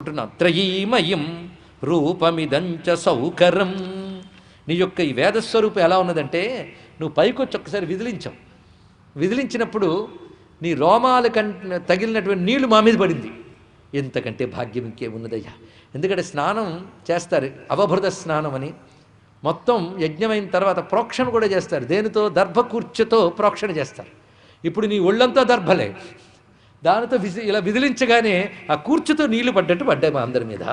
త్రయీమయం రూపమిదంచ సౌకరం. నీ యొక్క ఈ వేదస్వరూపం ఎలా ఉన్నదంటే, నువ్వు పైకొచ్చి ఒక్కసారి విదిలించినప్పుడు నీ రోమాలు తగిలినటువంటి నీళ్లు మా మీద పడింది. ఎంతకంటే భాగ్యం ఇంకేమున్నదయ్యా. ఎందుకంటే స్నానం చేస్తారు, అవభృత స్నానం అని. మొత్తం యజ్ఞమైన తర్వాత ప్రోక్షణ కూడా చేస్తారు. దేనితో? దర్భకూర్చతో ప్రోక్షణ చేస్తారు. ఇప్పుడు నీ ఒళ్ళంతా దర్భలే, దానితో ఇలా విదిలించగానే ఆ కూర్చుతో నీళ్లు పడ్డట్టు పడ్డాయి మా అందరి మీద.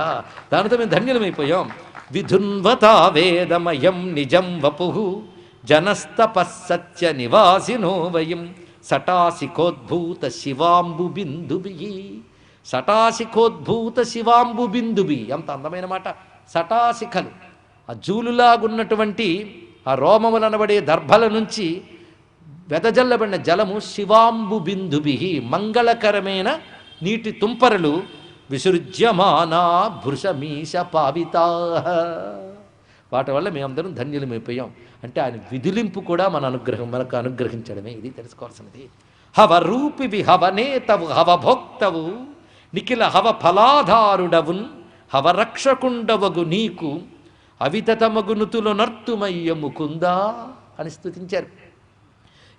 దానితో మేము ధన్యులమైపోయాం. విధున్వతా వేదమయం నిజం వపు జనస్తపస్సత్య నివాసినో వయం సటాసికోద్భూత శివాంబు బిందుబి. సటాసికోద్భూత శివాంబు బిందుబి, ఎంత అందమైన మాట. సటాసికలు, ఆ జూలులాగున్నటువంటి ఆ రోమములనబడే దర్భల నుంచి వెదజల్లబడిన జలము శివాంబు బిందుభి, మంగళకరమైన నీటి తుంపరలు. విసృజ్యమానా భృశమీశ పావితా, వాటి వల్ల మేమందరం ధన్యులమైపోయాం. అంటే ఆయన విధులింపు కూడా మనకు అనుగ్రహించడమే. ఇది తెలుసుకోవాల్సినది. హవ రూపివి హవనేతవు హవభోక్తవు నిఖిల హవ ఫలాధారుడవున్ హవరక్షకుండవగు నీకు అవితతమగునుతులు నర్తుమయ్య ముకుందా అని స్తుతించారు.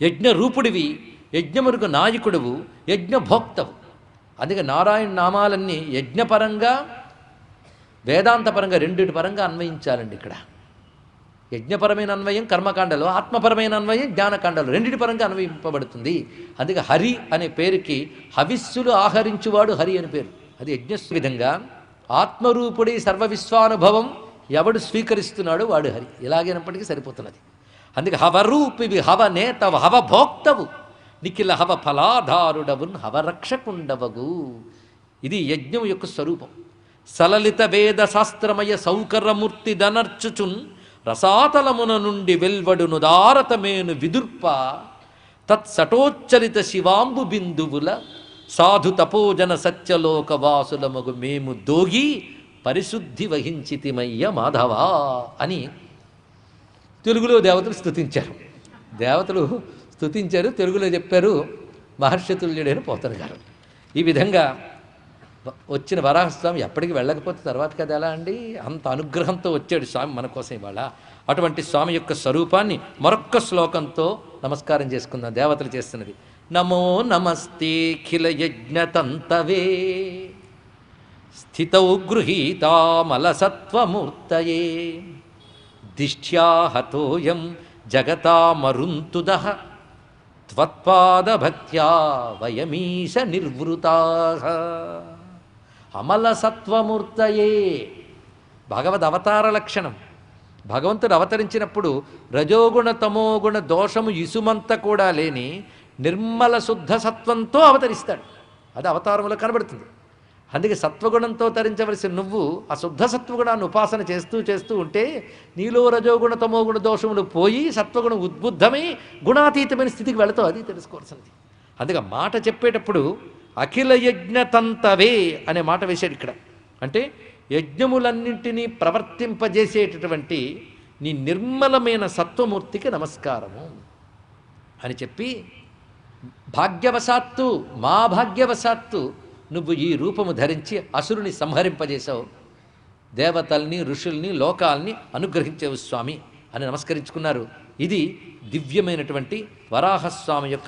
యజ్ఞరూపుడివి, యజ్ఞమునకు నాయకుడువు, యజ్ఞభోక్తవు. అందుకే నారాయణ నామాలన్నీ యజ్ఞపరంగా వేదాంతపరంగా రెండిటి పరంగా అన్వయించాలండి. ఇక్కడ యజ్ఞపరమైన అన్వయం కర్మకాండలో, ఆత్మపరమైన అన్వయం జ్ఞానకాండలో, రెండిటి పరంగా అన్వయింపబడుతుంది. అందుకే హరి అనే పేరుకి హవిస్సులు ఆహరించువాడు హరి అని పేరు. అది యజ్ఞ విధంగా ఆత్మరూపుడి సర్వ విశ్వానుభవం ఎవడు స్వీకరిస్తున్నాడు వాడు హరి. ఇలాగైనప్పటికీ సరిపోతున్నది. అందుకే హవరూపివి హవనేతవు హవభోక్తవు నిఖిల హవ ఫలాధారుడవున్ హవరక్షకుండవగు. ఇది యజ్ఞం యొక్క స్వరూపం. సలలిత వేద శాస్త్రమయ సౌకరమూర్తి దనర్చుచున్ రసాతలమున నుండి వెల్వడును దారతమేను విదుర్ప తత్సటోచ్చరిత శివాంబు బిందువుల సాధు తపోజన సత్యలోక వాసులమగు మేము దోగి పరిశుద్ధి వహించితిమయ్య మాధవా అని తెలుగులో దేవతలు స్తుతించారు. తెలుగులో చెప్పారు మహర్షితుల్యుడైన పోతన గారు. ఈ విధంగా వచ్చిన వరాహస్వామి ఎప్పటికి వెళ్ళకపోతే తర్వాత కదా ఎలా అండి? అంత అనుగ్రహంతో వచ్చాడు స్వామి మన కోసం ఇవాళ. అటువంటి స్వామి యొక్క స్వరూపాన్ని మరొక్క శ్లోకంతో నమస్కారం చేసుకుందాం. దేవతలు చేస్తున్నది. నమో నమస్తే ఖిల యజ్ఞతంతవే స్థితౌ గృహీతామలసత్వమూర్తయే దిష్ట్యా హతోయం జగతామరుంతుదః త్వత్పాదభక్త్యా వయమీశ నిర్వృతాః. అమలసత్వమూర్తయే భగవద్ అవతార లక్షణం. భగవంతుడు అవతరించినప్పుడు రజోగుణ తమోగుణ దోషము ఇసుమంత కూడా లేని నిర్మల శుద్ధ సత్వంతో అవతరిస్తాడు. అది అవతారంలో కనబడుతుంది. అందుకే సత్వగుణంతో తరించవలసిన నువ్వు ఆ శుద్ధ సత్వగుణాన్ని ఉపాసన చేస్తూ ఉంటే నీలో రజోగుణ తమోగుణ దోషములు పోయి సత్వగుణం ఉద్బుద్ధమై గుణాతీతమైన స్థితికి వెళతావు. అది తెలుసుకోవాల్సింది. అందుకే మాట చెప్పేటప్పుడు అఖిల యజ్ఞతంతవే అనే మాట వేశాడు ఇక్కడ. అంటే యజ్ఞములన్నింటినీ ప్రవర్తింపజేసేటటువంటి నీ నిర్మలమైన సత్వమూర్తికి నమస్కారము అని చెప్పి, భాగ్యవశాత్తు మా భాగ్యవశాత్తు నువ్వు ఈ రూపము ధరించి అసురుని సంహరింపజేశావు, దేవతల్ని ఋషుల్ని లోకాల్ని అనుగ్రహించేవు స్వామి అని నమస్కరించుకున్నారు. ఇది దివ్యమైనటువంటి వరాహస్వామి యొక్క